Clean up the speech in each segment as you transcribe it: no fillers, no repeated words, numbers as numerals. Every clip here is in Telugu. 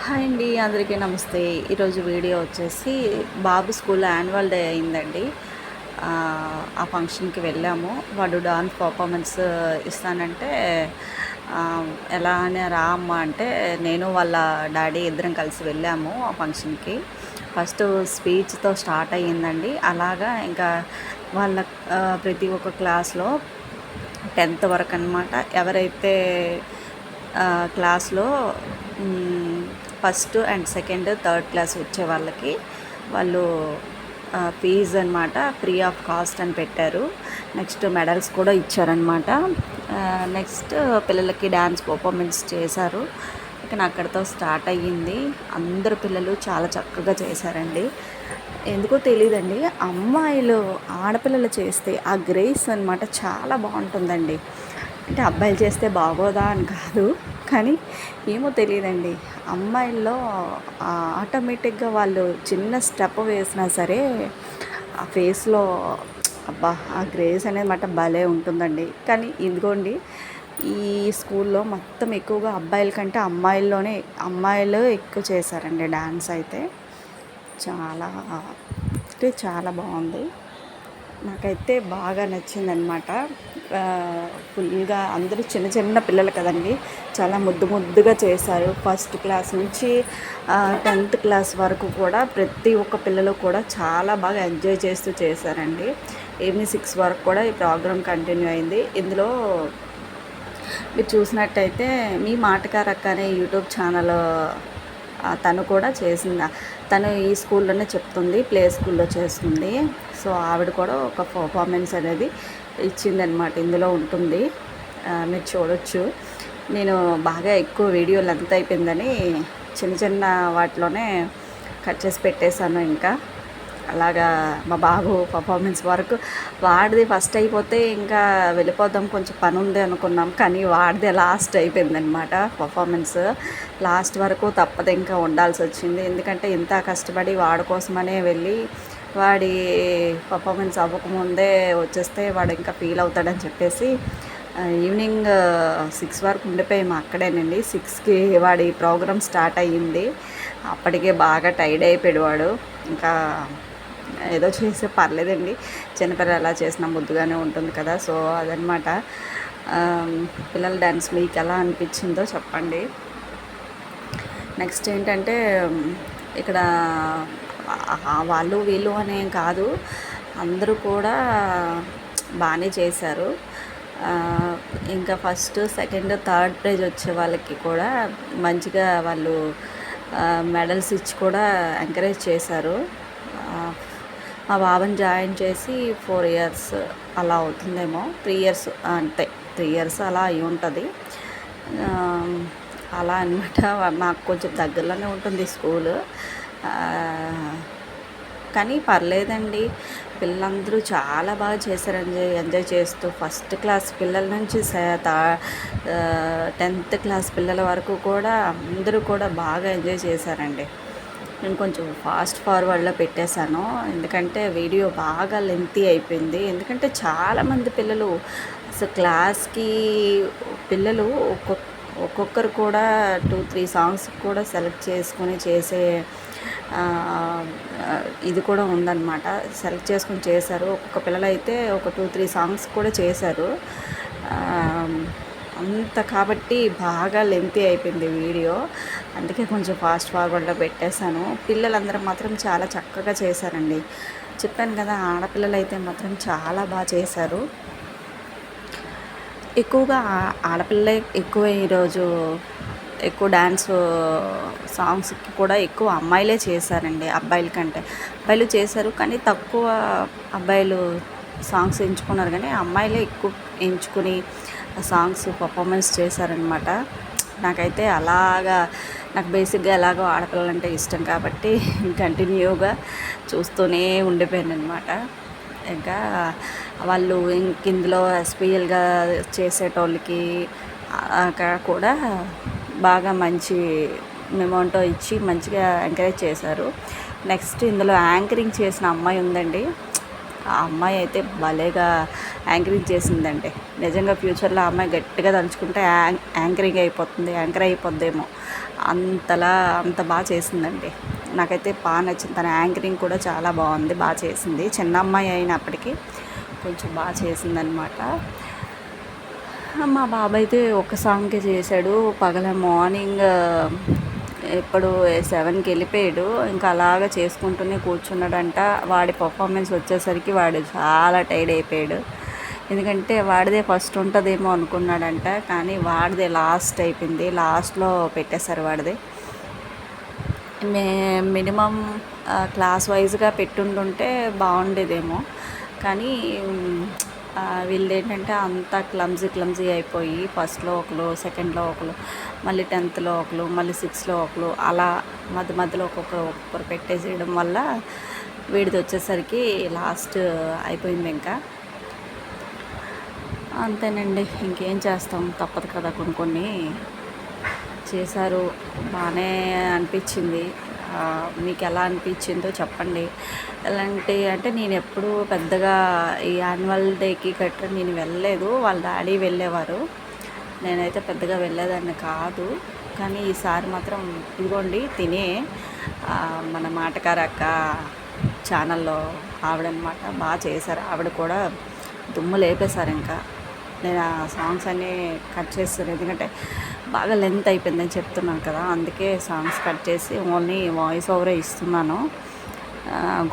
హాయ్ అండి, అందరికీ నమస్తే. ఈరోజు వీడియో వచ్చేసి బాబు స్కూల్లో యాన్యువల్ డే అయిందండి. ఆ ఫంక్షన్కి వెళ్ళాము. వాడు డాన్స్ పర్ఫార్మెన్స్ ఇస్తానంటే ఎలా అని రా అమ్మ అంటే నేను వాళ్ళ డాడీ ఇద్దరం కలిసి వెళ్ళాము ఆ ఫంక్షన్కి. ఫస్ట్ స్పీచ్తో స్టార్ట్ అయ్యిందండి. అలాగా ఇంకా వాళ్ళ ప్రతి ఒక్క క్లాస్లో 10th వరకు అనమాట. ఎవరైతే క్లాస్లో first and second third class వచ్చే వాళ్ళకి వాళ్ళు ఫీజు అనమాట ఫ్రీ ఆఫ్ కాస్ట్ అని పెట్టారు. నెక్స్ట్ మెడల్స్ కూడా ఇచ్చారనమాట. నెక్స్ట్ పిల్లలకి డ్యాన్స్ పర్ఫార్మెన్స్ చేశారు. ఇక అక్కడితో స్టార్ట్ అయ్యింది. అందరు పిల్లలు చాలా చక్కగా చేశారండి. ఎందుకో తెలియదండి, అమ్మాయిలు ఆడపిల్లలు చేస్తే ఆ గ్రేస్ అనమాట చాలా బాగుంటుందండి. అంటే అబ్బాయిలు చేస్తే బాగోదా అని కాదు, కానీ ఏమో తెలియదండి, అమ్మాయిల్లో ఆటోమేటిక్గా వాళ్ళు చిన్న స్టెప్ వేసినా సరే ఆ ఫేస్లో అబ్బా ఆ గ్రేస్ అనేది మాట భలే ఉంటుందండి. కానీ ఇదిగోండి, ఈ స్కూల్లో మొత్తం ఎక్కువగా అబ్బాయిల కంటే అమ్మాయిలు ఎక్కువ చేశారండి డ్యాన్స్ అయితే. చాలా అంటే చాలా బాగుంది. నాకైతే బాగా నచ్చిందనమాట. ఫుల్గా అందరూ చిన్న చిన్న పిల్లలు కదండి, చాలా ముద్దుగా చేశారు. ఫస్ట్ క్లాస్ నుంచి 10th క్లాస్ వరకు కూడా ప్రతి ఒక్క పిల్లలు కూడా చాలా బాగా ఎంజాయ్ చేస్తూ చేశారండి. ఈవినింగ్ 6 వరకు కూడా ఈ ప్రోగ్రామ్ కంటిన్యూ అయింది. ఇందులో మీరు చూసినట్టయితే మీ మాటకారక్క అనే యూట్యూబ్ ఛానల్ తను కూడా చేసింది. తను ఈ స్కూల్లోనే చెప్తుంది, ప్లే స్కూల్లో చేస్తుంది. సో ఆవిడ కూడా ఒక పర్ఫార్మెన్స్ అనేది ఇచ్చిందనమాట. ఇందులో ఉంటుంది, మీరు చూడొచ్చు. నేను బాగా ఎక్కువ వీడియో లెంత్ అయిపోయిందని చిన్న వాటిలోనే కట్ చేసి పెట్టేశాను. ఇంకా అలాగా మా బాబు పర్ఫార్మెన్స్ వరకు వాడిది ఫస్ట్ అయిపోతే ఇంకా వెళ్ళిపోదాం, కొంచెం పని ఉంది అనుకున్నాం. కానీ వాడిదే లాస్ట్ అయిపోయిందనమాట పర్ఫార్మెన్స్. లాస్ట్ వరకు తప్పదు, ఇంకా ఉండాల్సి వచ్చింది. ఎందుకంటే ఇంత కష్టపడి వాడి కోసమనే వెళ్ళి వాడి పర్ఫార్మెన్స్ అవ్వకముందే వచ్చేస్తే వాడు ఇంకా ఫీల్ అవుతాడని చెప్పేసి ఈవినింగ్ 6 వరకు ఉండిపోయాము అక్కడేనండి. 6కి వాడి ప్రోగ్రామ్ స్టార్ట్ అయ్యింది. అప్పటికే బాగా టైర్డ్ అయిపోయాడు వాడు. ఇంకా ఏదో చేసే పర్లేదండి, చిన్నపిల్లలు ఎలా చేసినా ముద్దుగానే ఉంటుంది కదా. సో అదనమాట. పిల్లల డ్యాన్స్ మీకు ఎలా అనిపించిందో చెప్పండి. నెక్స్ట్ ఏంటంటే, ఇక్కడ వాళ్ళు వీళ్ళు అనేం కాదు, అందరూ కూడా బాగానే చేశారు. ఇంకా ఫస్ట్ సెకండ్ థర్డ్ ప్రైజ్ వచ్చే వాళ్ళకి కూడా మంచిగా వాళ్ళు మెడల్స్ ఇచ్చి కూడా ఎంకరేజ్ చేశారు. మా బాబాని జాయిన్ చేసి 4 years అలా అవుతుందేమో, 3 years అంతే, 3 years అలా అయి ఉంటుంది. అలా అనమాట. మాకు కొంచెం దగ్గరలోనే ఉంటుంది స్కూలు. కానీ పర్లేదండి, పిల్లలందరూ చాలా బాగా చేశారు. ఎంజాయ్ చేస్తూ ఫస్ట్ క్లాస్ పిల్లల నుంచి 10th క్లాస్ పిల్లల వరకు కూడా అందరూ కూడా బాగా ఎంజాయ్ చేశారండి. నేను కొంచెం ఫాస్ట్ ఫార్వర్డ్లో పెట్టేశాను, ఎందుకంటే వీడియో బాగా లెంతీ అయిపోయింది. ఎందుకంటే చాలామంది పిల్లలు అసలు క్లాస్కి పిల్లలు ఒక్కొక్కరు కూడా 2-3 సాంగ్స్ కూడా సెలెక్ట్ చేసుకొని చేసే ఇది కూడా ఉందన్నమాట. సెలెక్ట్ చేసుకొని చేశారు. ఒక్కొక్క పిల్లలు అయితే ఒక 2-3 సాంగ్స్ కూడా చేశారు. అంత కాబట్టి బాగా లెంతీ అయిపోయింది వీడియో, అందుకే కొంచెం ఫాస్ట్ ఫార్వర్డ్లో పెట్టేశాను. పిల్లలందరూ మాత్రం చాలా చక్కగా చేశారండి. చెప్పాను కదా, ఆడపిల్లలు అయితే మాత్రం చాలా బాగా చేశారు. ఎక్కువగా ఆడపిల్లలే ఎక్కువ ఈరోజు ఎక్కువ డ్యాన్స్ సాంగ్స్కి కూడా ఎక్కువ అమ్మాయిలే చేశారండి అబ్బాయిల కంటే. అబ్బాయిలు చేశారు కానీ తక్కువ అబ్బాయిలు సాంగ్స్ ఎంచుకున్నారు, కానీ అమ్మాయిలే ఎక్కువ ఎంచుకుని సాంగ్స్ పర్ఫార్మెన్స్ చేశారనమాట. నాకైతే నాకు బేసిక్గా ఎలాగో ఆడపిల్లలంటే ఇష్టం కాబట్టి కంటిన్యూగా చూస్తూనే ఉండిపోయాను అనమాట. ఇంకా వాళ్ళు ఇందులో ఎస్పీఎల్గా చేసేటోళ్ళకి కూడా బాగా మంచి మెమోంటో ఇచ్చి మంచిగా ఎంకరేజ్ చేశారు. నెక్స్ట్ ఇందులో యాంకరింగ్ చేసిన అమ్మాయి ఉందండి, ఆ అమ్మాయి అయితే భలేగా యాంకరింగ్ చేసిందండి. నిజంగా ఫ్యూచర్లో ఆ అమ్మాయి గట్టిగా తలుచుకుంటే యాంకర్ అయిపోద్దేమో, అంత బాగా చేసిందండి. నాకైతే బాగా నచ్చింది. తన యాంకరింగ్ కూడా చాలా బాగుంది, బాగా చేసింది. చిన్న అమ్మాయి అయినప్పటికీ కొంచెం బాగా చేసిందనమాట. మా బాబాయ్ అయితే ఒక సాంగ్కే చేశాడు. మార్నింగ్ ఇప్పుడు 7కి వెళ్ళిపోయాడు. ఇంకా అలాగ చేసుకుంటూనే కూర్చున్నాడంట. వాడి పర్ఫార్మెన్స్ వచ్చేసరికి వాడు చాలా టైర్డ్ అయిపోయాడు. ఎందుకంటే వాడిదే ఫస్ట్ ఉంటుందేమో అనుకున్నాడంట, కానీ వాడిదే లాస్ట్ అయిపోయింది. లాస్ట్లో పెట్టేశారు వాడిదే. మినిమం క్లాస్ వైజ్గా పెట్టుంటుంటే బాగుండేదేమో, కానీ వీళ్ళు ఏంటంటే అంతా క్లమ్జీ అయిపోయి ఫస్ట్లో ఒకరు, సెకండ్లో ఒకరు, మళ్ళీ 10థ్లో ఒకరు, మళ్ళీ 6లో ఒకరు, అలా మధ్యలో ఒక్కొక్కరు పెట్టేసేయడం వల్ల వీడిది వచ్చేసరికి లాస్ట్ అయిపోయింది. ఇంకా అంతేనండి, ఇంకేం చేస్తాం, తప్పదు కదా. కొన్ని చేశారు, బాగానే అనిపించింది. మీకు ఎలా అనిపించిందో చెప్పండి. ఎలాంటి అంటే నేను ఎప్పుడు పెద్దగా ఈ యాన్యువల్ డేకి గట్రా నేను వెళ్ళలేదు. వాళ్ళ డాడీ వెళ్ళేవారు, నేనైతే పెద్దగా వెళ్ళేదాన్ని కాదు. కానీ ఈసారి మాత్రం ఇదిగోండి తినే మన మాటకారక్క ఛానల్లో ఆవిడనమాట, బాగా చేశారు. ఆవిడ కూడా దుమ్ము లేపేశారు. ఇంకా నేను ఆ సాంగ్స్ అన్నీ కట్ చేస్తాను, ఎందుకంటే బాగా లెంత్ అయిపోయిందని చెప్తున్నాను కదా, అందుకే సాంగ్స్ కట్ చేసి ఓన్లీ వాయిస్ ఓవరే ఇస్తున్నాను.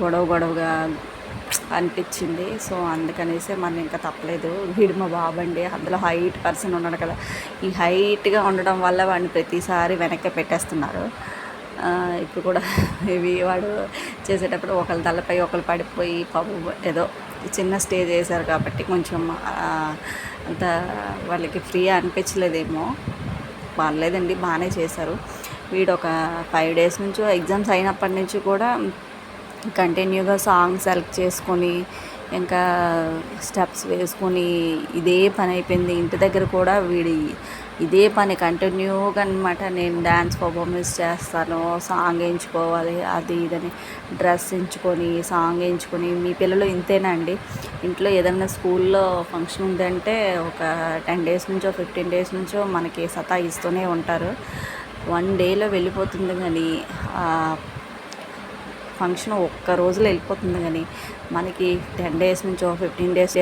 గొడవగా అనిపించింది, సో అందుకనేసి మనం ఇంకా తప్పలేదు. వీడు మా బాబండి, అందులో హైట్ పర్సన్ ఉన్నాడు కదా, ఈ హైట్గా ఉండడం వల్ల వాడిని ప్రతిసారి వెనక్కి పెట్టేస్తున్నారు. ఇప్పుడు కూడా ఇవి వాడు చేసేటప్పుడు ఒకళ్ళ తలపై ఒకళ్ళు పడిపోయి పాపం ఏదో చిన్న స్టేజ్ వేశారు కాబట్టి కొంచెం అంత వాళ్ళకి ఫ్రీ అనిపించలేదేమో. పర్లేదండి, బాగానే చేశారు. వీడు ఒక 5 డేస్ నుంచో ఎగ్జామ్స్ అయినప్పటి నుంచి కూడా కంటిన్యూగా సాంగ్ సెలెక్ట్ చేసుకొని ఇంకా స్టెప్స్ వేసుకొని ఇదే పని అయిపోయింది. ఇంటి దగ్గర కూడా వీడి ఇదే పని కంటిన్యూగా అనమాట. నేను డ్యాన్స్ పర్ఫార్మెన్స్ చేస్తాను, సాంగ్ వేయించుకోవాలి, అది ఇదని డ్రెస్ ఎంచుకొని సాంగ్ వేయించుకొని. మీ పిల్లలు ఇంతేనా అండి? ఇంట్లో ఏదైనా స్కూల్లో ఫంక్షన్ ఉందంటే ఒక 10 డేస్ నుంచో 15 డేస్ నుంచో మనకి సతాయిస్తూనే ఉంటారు. 1 డేలో వెళ్ళిపోతుంది, కానీ ఫంక్షన్ ఒక్క రోజులో వెళ్ళిపోతుంది, కానీ మనకి 10 డేస్ నుంచో 15 డేస్